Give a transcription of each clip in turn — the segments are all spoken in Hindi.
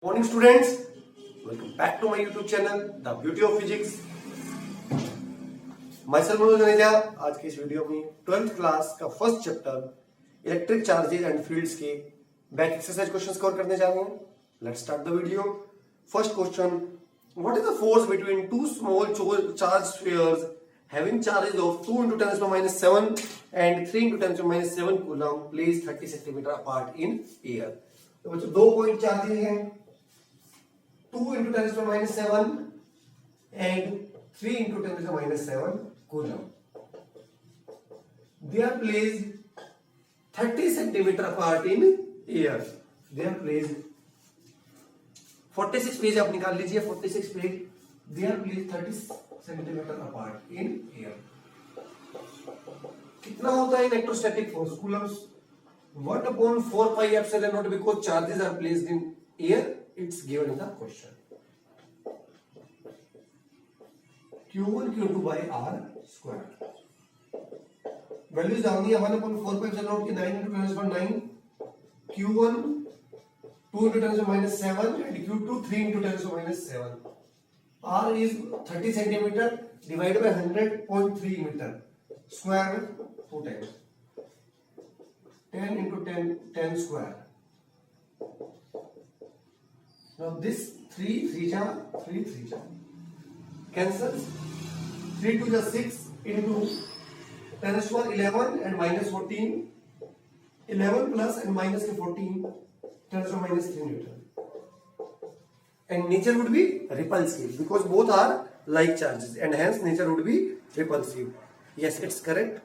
Morning students, welcome back to my YouTube channel The Beauty of Physics. Myself Manoj Taneja. आज के इस वीडियो में 12th क्लास का first chapter electric charges and fields के बैक एक्सरसाइज क्वेश्चंस कवर करने जा रहे हैं। Let's start the video. First question, what is the force between to small charge spheres having charges of 2 into 10 to the minus 7 and 3 into 10 to the minus 7 coulomb placed 30 centimeter apart in air। तो बच्चों दो पॉइंट चार्जेस हैं 2 into 10 to the minus 7 and 3 into 10 to the minus 7 coulomb. They are placed 30 centimeter apart in air. They are placed 46 page आप निकाल लीजिए 46 page. They are placed 30 centimeter apart in air. कितना होता है electrostatic force Coulomb's? 1 upon 4 pi epsilon naught because charges are placed in air. It's given in the question. Q1 Q2 by R square. Values डालनी है 1 upon 4 pi epsilon naught की 9 into 10 to 9. Q1 2 into 10 to minus 7 and Q2 3 into 10 to minus 7. R is 30 centimeter divided by 100.3 meter square 2 times 10 into 10 square. Now this 3 cancels 3 to the 6 into 10 to 11 and minus 14 11 plus and minus 14 10 to minus 3 Newton. And nature would be repulsive because both are like charges and hence nature would be repulsive. Yes, it's correct.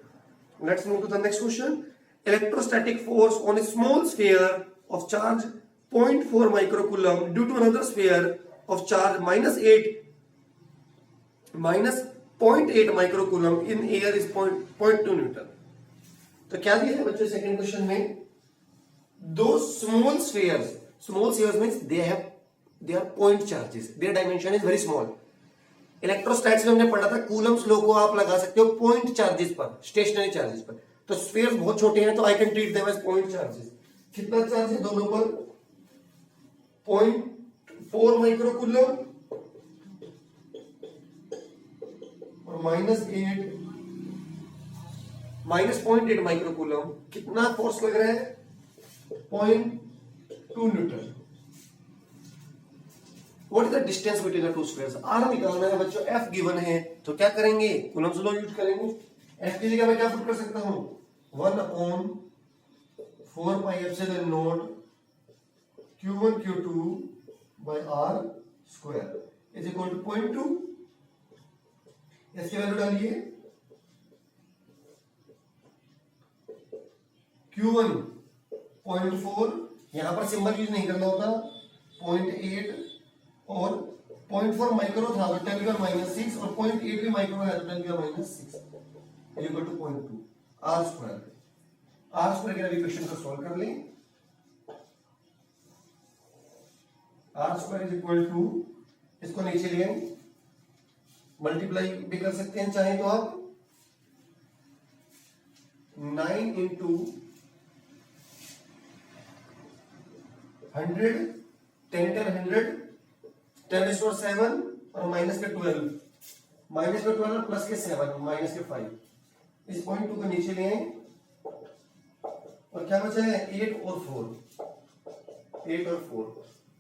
Let's move to the next question. Electrostatic force on a small sphere of charge 0.4 microcoulomb due to another sphere of charge minus 0.8 microcoulomb in air is 0.2 Newton. तो क्या दिया है बच्चों सेकंड क्वेश्चन में? दो small spheres means they are point charges, their dimension is very small. Electrostatics में हमने पढ़ा था कूलम्स लॉ को आप लगा सकते हो पॉइंट चार्जेस पर, स्टेशनरी चार्जेस पर। तो स्फीयर्स बहुत छोटे हैं तो I can treat them as point charges. कितना चार्ज है दोनों पर? 0.4 माइक्रोकूलम और माइनस 0.8 माइक्रोकूलम। कितना फोर्स लग रहा है? 0.2 Newton. What is the distance between the two spheres? R निकालना है बच्चों, F given है तो क्या करेंगे? कूलम्स लॉ यूज करेंगे। F की जगह मैं क्या पुट कर सकता हूँ? 1 upon 4 pi epsilon naught Q1 Q2 by R square is equal to 0.2। इसकी वैल्यू डालिए। Q1 0.4, यहां पर सिंबल यूज नहीं करना होता। 0.8 और 0.4 माइक्रो था तो 10 का माइनस 6 और 0.8 भी माइक्रो है तो 10 का minus 6 equal to 0.2 r square के इक्वेशन को सॉल्व कर लें। R square is equal to, इसको नीचे ले आए, मल्टीप्लाई भी कर सकते हैं चाहे तो आप। 9 इंटू 100 10 100 10 is 7 और माइनस के 12 प्लस के 7 माइनस के 5। इस पॉइंट 2 को नीचे ले आए और क्या बचा है? 8 और 4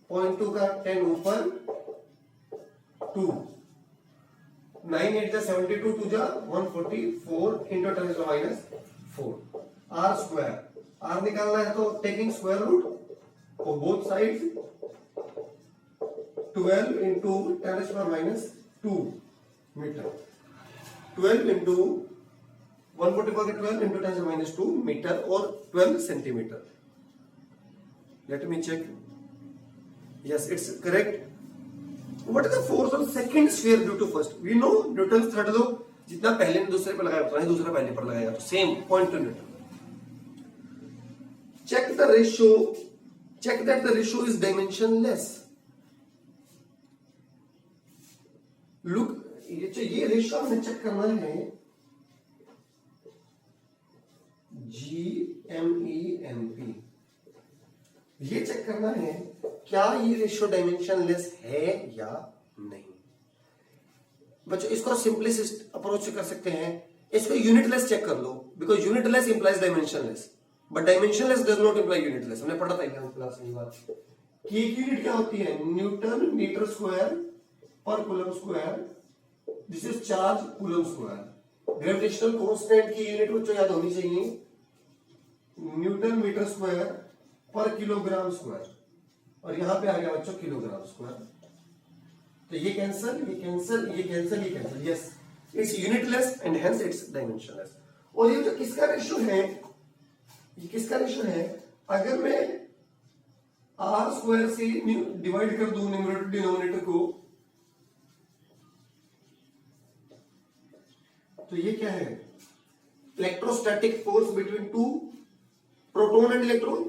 पॉइंट 2 का 10 ऊपर 2 9 8 72 2 144 into 10 is minus 4 r square. R निकालना है तो taking square root for both sides 12 into 10 to the minus 2 meter। 12 into 144 के 12 into 10 to the minus 2 meter और 12 centimeter। Let me check. Yes, it's correct. What is the force on second sphere due to first? We know Newton's third law, जितना पहले ने दूसरे पर लगाया उतना ही दूसरा पहले पर लगाएगा, तो same 0.2 Newton। Check the ratio. Check that the ratio is dimensionless. Look ये रेशियो हमें चेक करना है। GMEMP ये चेक करना है क्या ये रेशियो डायमेंशनलेस है या नहीं। बच्चों इसको सिंपलेस्ट अप्रोच से कर सकते हैं, इसको यूनिटलेस चेक कर लो, because unitless implies dimensionless but dimensionless does not imply unitless. हमने पढ़ा था एग्जाम क्लास में बात कि एक यूनिट क्या होती है, न्यूटन मीटर स्क्वायर पर coulomb square, this is charge coulomb square. Gravitational constant की यूनिट बच्चों याद होनी चाहिए, न्यूटन मीटर स्क्वायर पर किलोग्राम स्क्वायर, और यहां पे आ गया बच्चों किलोग्राम स्क्वायर। तो ये कैंसल, ये कैंसल, ये कैंसल, ये cancel, yes it's unitless and hence it's dimensionless. और ये जो किसका रेशियो है, ये किसका रेशियो है, अगर मैं आर स्क्वायर से डिवाइड कर दूं न्यूमरेटर डिनोमिनेटर को, तो ये क्या है, electrostatic force between two proton and electron,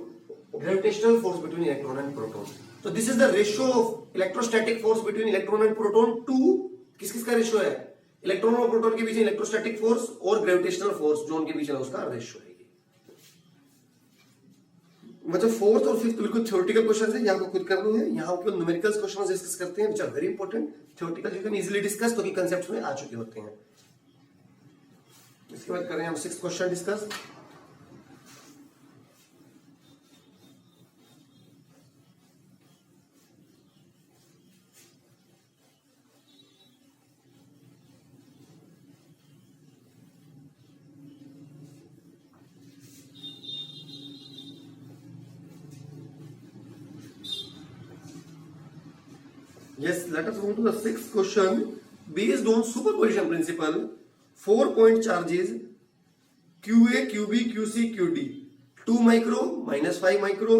gravitational force between electron and proton. तो this is the ratio of electrostatic force between electron and proton to किस किस का रेशियो है, इलेक्ट्रॉन और प्रोटॉन के बीच इलेक्ट्रोस्टैटिक फोर्स और ग्रेविटेशनल फोर्स जो उनके बीच है उसका रेशियो है। मतलब फोर्थ और फिफ्थ बिल्कुल थ्योरेटिकल क्वेश्चन है, यहाँ को खुद करनी है, यहाँ केवल न्यूमेरिकल क्वेश्चन डिस्कस करते हैं, which are very important. Theoretical you can easily discuss क्योंकि कंसेप्ट में आ चुके होते हैं। इसके बाद करें हम 6th question discuss. Yes, let us move to the 6th question. Based on superposition principle, 4-point charges QA, QB, QC, QD, 2 micro, -5 micro,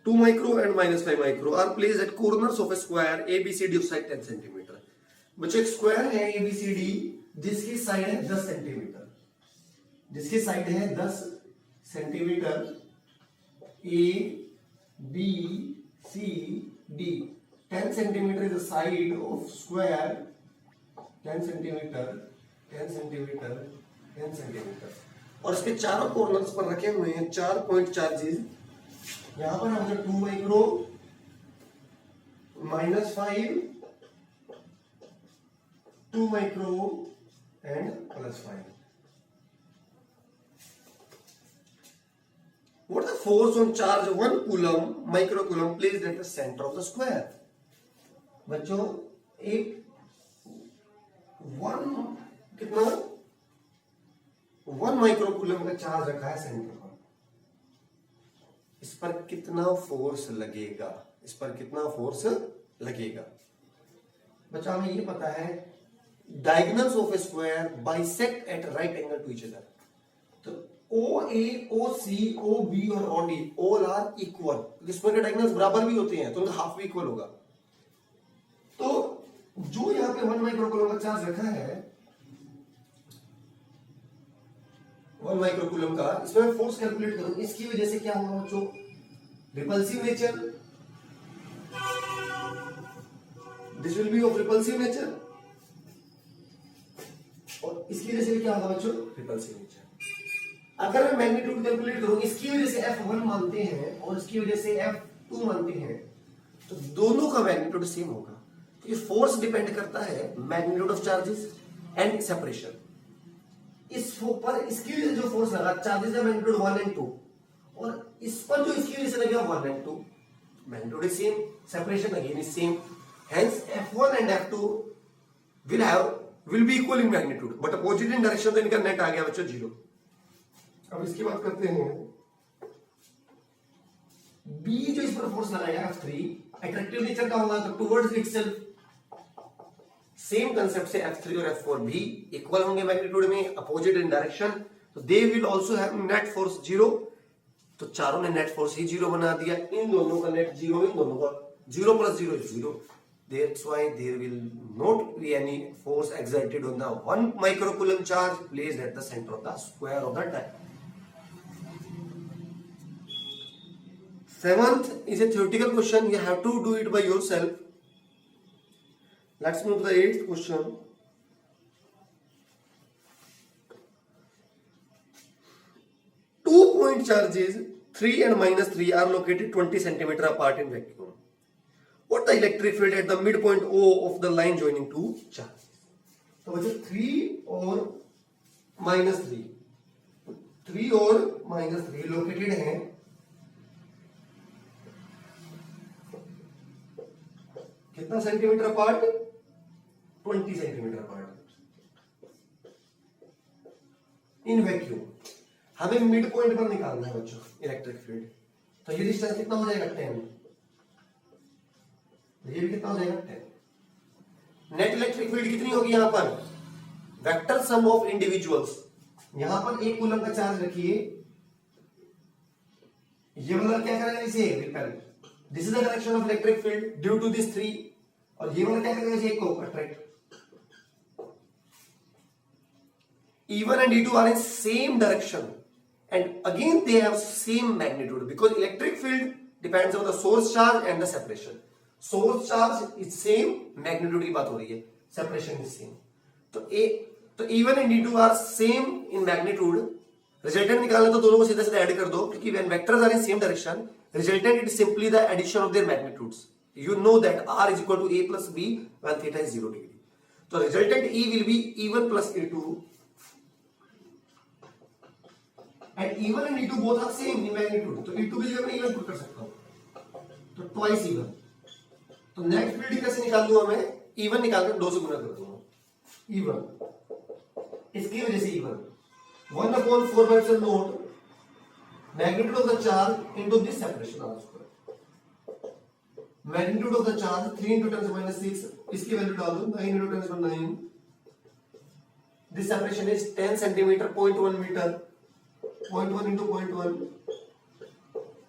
2 micro and -5 micro are placed at corners of a square ABCD of side 10 cm. बच्चों एक स्क्वायर है ABCD जिसकी साइड है 10 सेंटीमीटर, जिसकी साइड है 10 centimetre, A, B, C, D। 10 centimeter is the side of square, 10 centimeter, 10 centimeter, 10 centimeter, और इसके चारों कॉर्नर्स पर रखे हुए हैं 4 पॉइंट चार्जेस। यहां पर हमें 2 micro, -5, 2 micro and +5। What is the force on charge 1 coulomb microcoulomb placed at the center of the square? बच्चों एक कितना 1 माइक्रोकूलम का चार्ज रखा है सेंटर पर, इस पर कितना फोर्स लगेगा, इस पर कितना फोर्स लगेगा। बच्चों हमें ये पता है diagonals of a square bisect at right angle to each other, तो OA, OC, OB और OD all are equal, square के डायगोनल्स बराबर भी होते हैं तो उनका हाफ भी इक्वल होगा। तो जो यहां पे 1 माइक्रोकूलम का चार्ज रखा है 1 माइक्रोकूलम का, इसमें मैं फोर्स कैलकुलेट करूं, इसकी वजह से क्या होगा बच्चों, repulsive nature, this will be of repulsive nature, और इसकी वजह से क्या होगा बच्चों, रिपल्सिव नेचर। अगर मैं मैग्नीट्यूड कैलकुलेट करूं, इसकी वजह से F1 मानते हैं और इसकी वजह से F2 मानते हैं, तो दोनों का मैग्नीट्यूड सेम होगा। ये फोर्स डिपेंड करता है magnitude of charges and separation. इस पर इसकी वजह से जो फोर्स लगा, चार्जेस का मैग्नीट्यूड 1 एंड 2, और इस पर जो इसकी वजह से लगेगा 1 and 2, magnitude is same, separation again is same, hence F1 and F2 will be equal in magnitude, but opposite in direction, तो इनका नेट आ गया बच्चों 0। अब इसकी बात करते हैं B जो इस पर फोर्स लगाएगा F3, अट्रैक्टिव नेचर का होगा तो टुवर्ड्स इटसेल्फ, सेम कंसेप्ट से F3 और F4 भी इक्वल होंगे मैग्नीट्यूड में, अपोजिट इन डायरेक्शन, तो they will also have net force 0, तो चारों ने नेट फोर्स ही 0 बना दिया, इन दोनों का नेट 0, इन दोनों का 0 + 0 is 0, that's why there will not be any force exerted on the 1 microcoulomb charge placed at the center of the square of the die. 7th is a theoretical question, you have to do it by yourself. Let's move to the 8th question. 2 point charges 3 and -3 are located 20 centimeter apart in vacuum. What the electric field at the midpoint O of the line joining two charges? तो बच्चे 3 और -3, 3 और -3 लोकेटेड हैं कितना centimetre apart? 20 centimetre apart in vacuum. हमें मिड पॉइंट पर निकालना है बच्चों इलेक्ट्रिक फील्ड। तो ये डिस्टेंस कितना हो जाएगा? 10। ये भी कितना हो जाएगा? 10। नेट इलेक्ट्रिक फील्ड कितनी होगी यहां पर? Vector sum of individuals. यहां पर 1 कूलम का चार्ज रखिए, ये वाला क्या करेगा? इसे repel. This is the direction of electric field due to this 3, और ये वाला क्या करेगा? इसे को attract. E1 and E2 are in same direction and again they have same magnitude because electric field depends on the source charge and the separation. Source charge is same, magnitude की बात हो रही है, separation is same. तो E1 and E2 are same in magnitude. Resultant निकालना तो दोनों को सीधा सीधा ऐड कर दो, क्योंकि when vectors are in same direction, resultant it is simply the addition of their magnitudes. You know that R is equal to A plus B when theta is 0 degree. So resultant E will be E1 plus E2. And E1 and E2 both are same in magnitude. तो E2 की जगह मैं E1 पुट कर सकता हूँ, तो twice E1. तो नेट फील्ड कैसे निकाल दूंगा मैं? E1 निकालकर 2 से गुना कर दूंगा। E1 इसकी वजह से E1 1/4 naught magnitude of the charge into this separation r square. Magnitude of the charge 3 into 10 - 6, इसकी वैल्यू डाल दो 9 into 10 - 9। This separation is 10 centimetre, 0.1 metre, 0.1 into 0.1,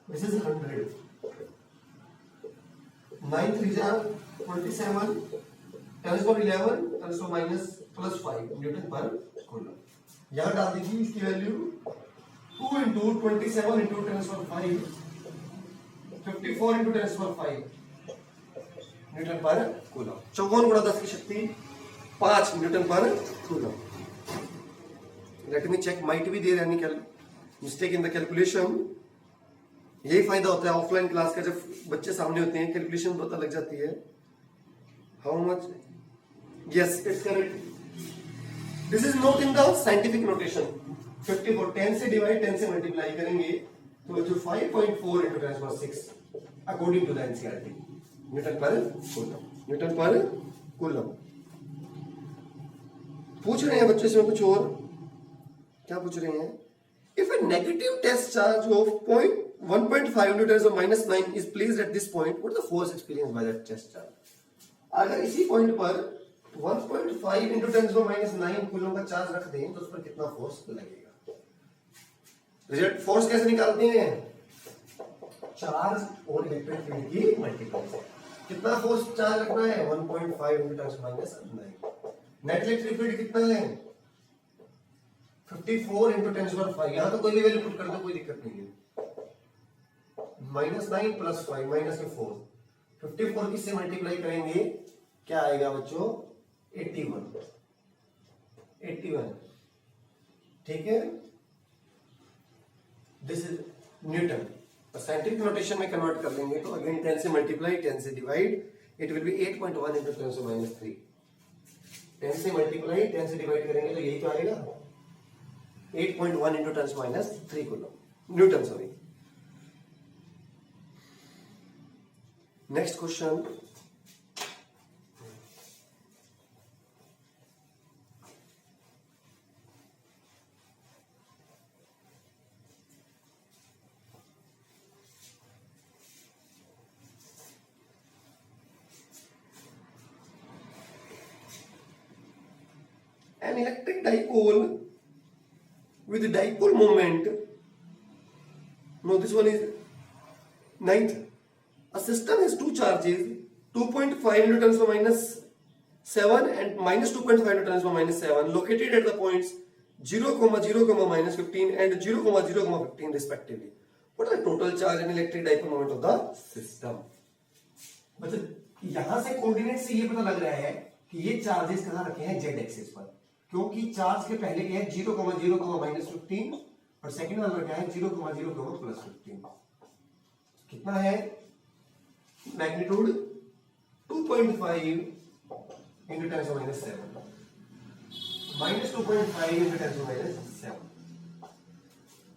this is 100. 9 3 are 27, 10 is for 11, 10 is for minus plus 5 newton पर कूलम। यहाँ डाल दीजिए इसकी value 2 into 27 into 10 is for 5, 54 into 10 is for 5 newton पर कूलम। 54 गुणा 10 की शक्ति 5 न्यूटन पर कूलम। लेट मी चेक, माइट भी दे रहा है मिस्टेक इन द कैलकुलेशन। यही फायदा होता है ऑफलाइन क्लास का, जब बच्चे सामने होते हैं कैलकुलेशन पता लग जाती है। How much? Yes, it's correct. This is note in the scientific notation. 54 10 से डिवाइड 10 से मल्टीप्लाई करेंगे तो जो 5.4 into 10⁻⁶ according to the NCERT newton पर कूलम। न्यूटन पर कूलम। पूछ रहे हैं बच्चे इसमें कुछ और, क्या पूछ रहे हैं? If a negative test charge of 1.5 into 10⁻⁹ is placed at this point, what is the force experienced by that test charge? अगर इसी पॉइंट पर 1.5 into 10⁻⁹ कूलम का चार्ज रख दें तो उस पर कितना फोर्स लगेगा? रिजल्ट फोर्स कैसे निकालते हैं? चार्ज और इलेक्ट्रिक फील्ड की मल्टीप्लाई। कितना फोर्स चार्ज रखना है? 1.5 into 10⁻⁹। नेट इलेक्ट्रिक फील्ड कितना है? 54 into 10⁵। यहां तो कोई भी वैल्यू पुट कर दो, कोई दिक्कत नहीं है। -9 + 5 -4, 54 किससे मल्टीप्लाई करेंगे? क्या आएगा बच्चों? 81। ठीक है, this is Newton. Scientific notation में कन्वर्ट कर लेंगे तो अगेन 10 से मल्टीप्लाई, 10 से divide, it will be 8.1 into 10⁻³ 10 से मल्टीप्लाई 10 से डिवाइड करेंगे तो यही तो आएगा 8.1 into 10⁻³ coulomb Newton. Sorry. Next question, an electric dipole with dipole moment. No, this one is 9th. A system has two charges, 2.5 into 10⁻⁷ and -2.5 into 10⁻⁷, located at the points 0, 0, -15 and 0, 0, 15 respectively. What are the total charge and electric dipole moment of the system? मतलब यहां से कोऑर्डिनेट से ये पता लग रहा है कि ये चार्जेस कहां रखे हैं? जेड एक्सिस पर, क्योंकि चार्ज के पहले क्या है? 0, 0, -15 और सेकंड नंबर क्या है 0,0,+15 कितना है मैग्नीट्यूड 2.5 इंटू 10⁻⁷ -2.5 इंटू 10⁻⁷।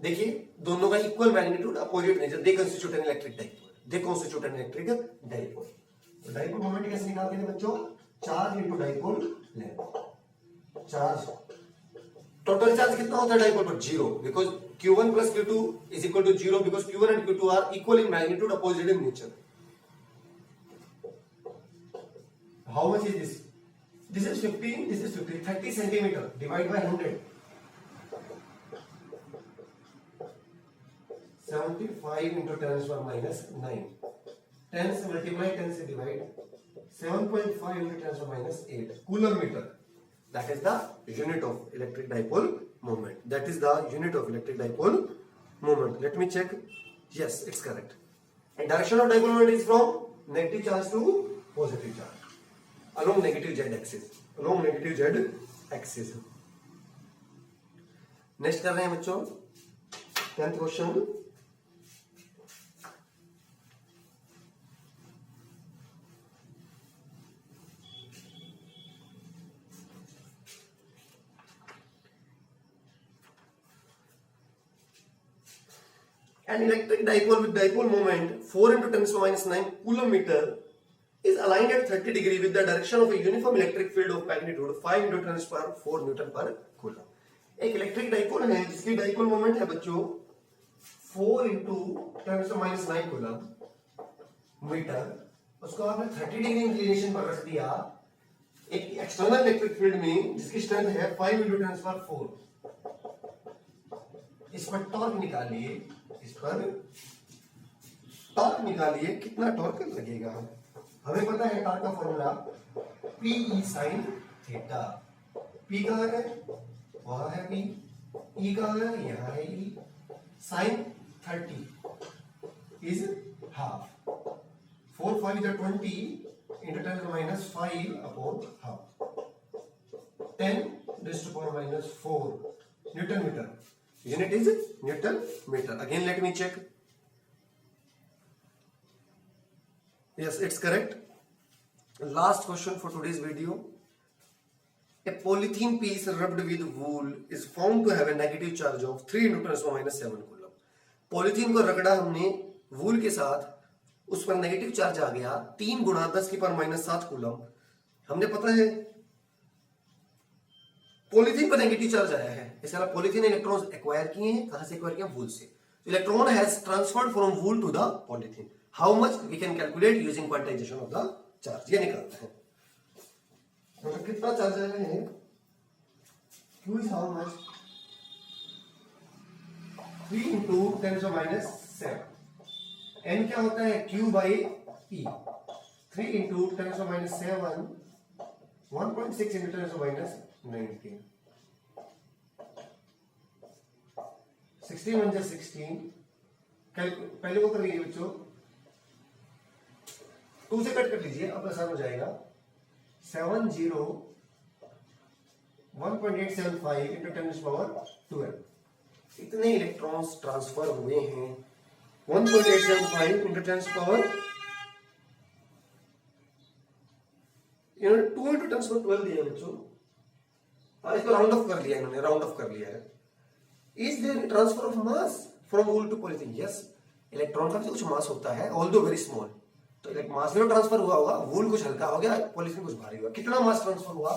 देखिए दोनों का equal magnitude opposite nature, they constitute an electric dipole, they constitute an electric dipole. तो डाइपोल मोमेंट कैसे निकालते हैं बच्चों, charge into dipole length. Charge total charge कितना होता है डाइपोल पर, 0, because Q1 plus Q2 is equal to 0 because Q1 and Q2 are equal in magnitude, opposite in nature. How much is this? This is 15, this is 50, 30 centimeter, divide by 100. 75 into 10⁻⁹. 10 से multiply, 10 से divide, 7.5 into 10⁻⁸ coulomb meter. That is the unit of electric dipole moment. That is the unit of electric dipole moment. Let me check. Yes, it's correct. And direction of dipole moment is from negative charge to positive charge along negative z axis. Along negative z axis. Next कर रहे हैं बच्चों 10th question. An electric dipole with dipole moment 4 into 10⁻⁹ coulomb meter is aligned at 30 degree with the direction of a uniform electric field of magnitude 5 into 10⁻⁴ Newton पर कूलम। एक इलेक्ट्रिक डाइपोल है जिसकी डाइपोल मोमेंट है बच्चों 4 into 10⁻⁹ कूलम मीटर, उसको आपने 30 डिग्री इंक्लिनेशन पर रख दिया एक एक्सटर्नल इलेक्ट्रिक फील्ड में जिसकी स्ट्रेंथ है 5 into 10⁻⁴। इस पर टॉर्क निकालिए, इस पर टॉर्क निकालिए, कितना टॉर्क लगेगा। हमें पता है टॉर्क का formula P sin theta. P कहाँ है, वहां है P, E कहाँ है, यहाँ है E, sin 30 is half, 4 5 is 20 into 10⁻⁵ upon half, 10⁻⁴ newton metre. Unit is Newton meter. Again, let me check. Yes, it's correct. Last question for today's video. A polythene piece rubbed with wool is found to have a negative charge of 3 into 10⁻⁷ coulomb. Polythene को रगड़ा हमने वूल के साथ, उस पर नेगेटिव चार्ज आ गया 3 गुणा 10⁻⁷ कूलम। हमने पता है पॉलीथीन पर नेगेटिव चार्ज आया है, इसके अलावा पॉलीथीन इलेक्ट्रॉन्स एक्वायर किए हैं, कहां से एक्वायर किया, वूल से। Electron has transferred from wool to the polythene. How much we can calculate using quantization of the charge, ये निकालते हैं। तो कितना चार्ज आया है, Q is how much, 3 into 10⁻⁷। n क्या होता है, Q by E, 3 into 10⁻⁷, 1.6 into 10⁻⁹। 16 1 जा 16, पहले वो कर लीजिए बच्चों, 2 से कट कर लीजिए, अब आसान हो जाएगा। 70 1.875 into 10⁻12। इतने इलेक्ट्रॉन्स ट्रांसफर हुए हैं, 1.875 into 10⁻, 2 into 10⁻12 दिया बच्चों। हाँ, इसको राउंड ऑफ कर लिया इन्होंने, राउंड ऑफ कर लिया है। Is there transfer of mass from wool to polythene? Yes, electron का भी कुछ मास होता है, although very small। तो मास में ट्रांसफर हुआ होगा, वूल कुछ हल्का हो गया, पॉलीथीन कुछ भारी हुआ। कितना मास ट्रांसफर हुआ,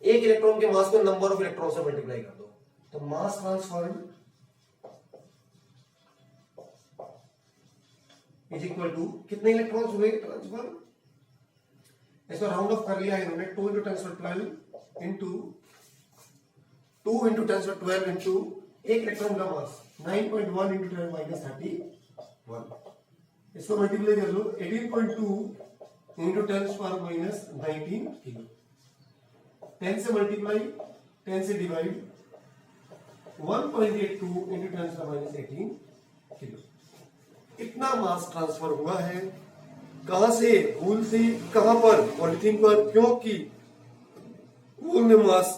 एक इलेक्ट्रॉन के मास को नंबर ऑफ इलेक्ट्रॉन से मल्टीप्लाई कर दो, तो mass transfer is equal to कितने इलेक्ट्रॉन्स हुए ट्रांसफर। इसको राउंड ऑफ कर लिया है इन्होंने, 2 into 10⁻12 into 2 into 10⁻12 into एक इलेक्ट्रॉन का मास 9.1 into 10⁻31। इसको मल्टीप्लाई कर लो, 18.2 into 10⁻19 किलो। 10 से मल्टीप्लाई, 10 से डिवाइड, 1.82 into 10⁻18 किलो। इतना मास ट्रांसफर हुआ है, कहां से, वूल से, कहां पर, पॉलीथीन पर, क्योंकि वूल में मास,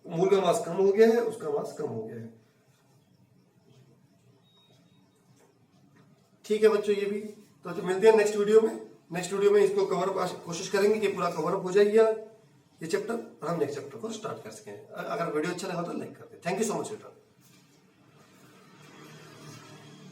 मूल का मास कम हो गया है, उसका मास कम हो गया है। ठीक है बच्चों, ये भी तो मिलते हैं नेक्स्ट वीडियो में। नेक्स्ट वीडियो में इसको कोशिश करेंगे कि पूरा कवर अप हो जाएगी ये चैप्टर, और हम नेक्स्ट चैप्टर को स्टार्ट कर सकें। अगर वीडियो अच्छा लगा तो लाइक कर दें। थैंक यू सो मच बेटा।